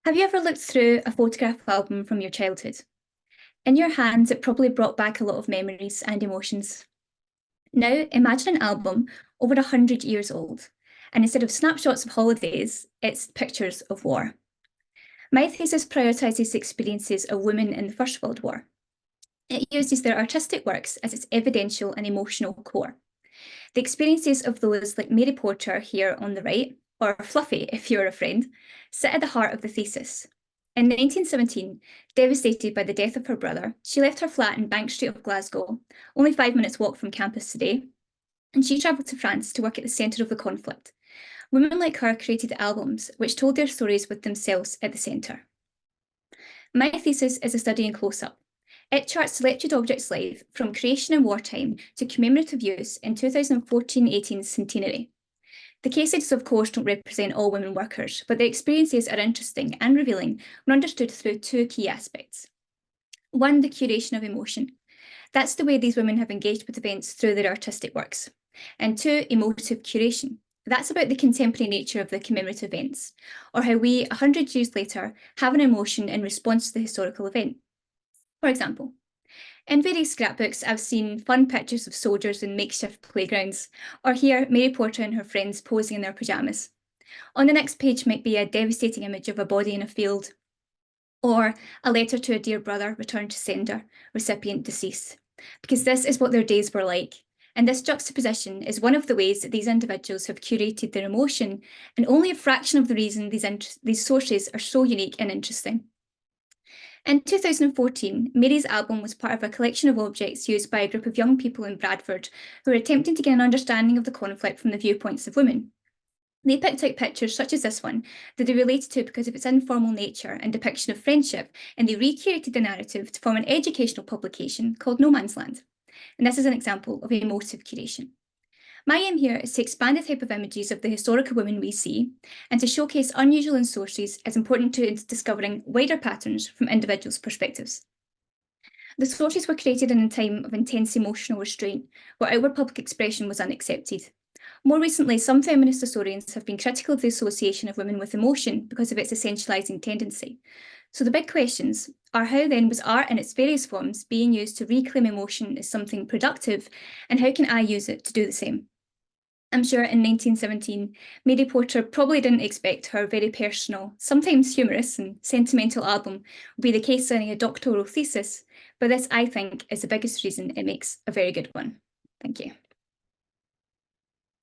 Have you ever looked through a photograph album from your childhood? In your hands, it probably brought back a lot of memories and emotions. Now, imagine an album over 100 years old, and instead of snapshots of holidays, it's pictures of war. My thesis prioritises the experiences of women in the First World War. It uses their artistic works as its evidential and emotional core. The experiences of those like Mary Porter here on the right, or Fluffy if you're a friend, sit at the heart of the thesis. In 1917, devastated by the death of her brother, she left her flat in Bank Street of Glasgow, only 5 minutes walk from campus today, and she travelled to France to work at the centre of the conflict. Women like her created albums which told their stories with themselves at the centre. My thesis is a study in close-up. It charts selected objects' life from creation in wartime to commemorative use in 2014-18 centenary. The case studies, of course, don't represent all women workers, but their experiences are interesting and revealing when understood through two key aspects. One, the curation of emotion. That's the way these women have engaged with events through their artistic works. And two, emotive curation. That's about the contemporary nature of the commemorative events, or how we, 100 years later, have an emotion in response to the historical event. For example, in various scrapbooks, I've seen fun pictures of soldiers in makeshift playgrounds, or here, Mary Porter and her friends posing in their pyjamas. On the next page might be a devastating image of a body in a field, or a letter to a dear brother returned to sender, recipient deceased, because this is what their days were like. And this juxtaposition is one of the ways that these individuals have curated their emotion, and only a fraction of the reason these sources are so unique and interesting. In 2014, Mary's album was part of a collection of objects used by a group of young people in Bradford who were attempting to get an understanding of the conflict from the viewpoints of women. They picked out pictures such as this one that they related to because of its informal nature and depiction of friendship, and they recreated the narrative to form an educational publication called No Man's Land. And this is an example of emotive curation. My aim here is to expand the type of images of the historical women we see, and to showcase unusual in sources as important to discovering wider patterns from individuals' perspectives. The sources were created in a time of intense emotional restraint, where outward public expression was unaccepted. More recently, some feminist historians have been critical of the association of women with emotion because of its essentialising tendency. So the big questions are, how then was art in its various forms being used to reclaim emotion as something productive, and how can I use it to do the same? I'm sure in 1917, Mary Porter probably didn't expect her very personal, sometimes humorous and sentimental album would be the case study a doctoral thesis, but this, I think, is the biggest reason it makes a very good one. Thank you.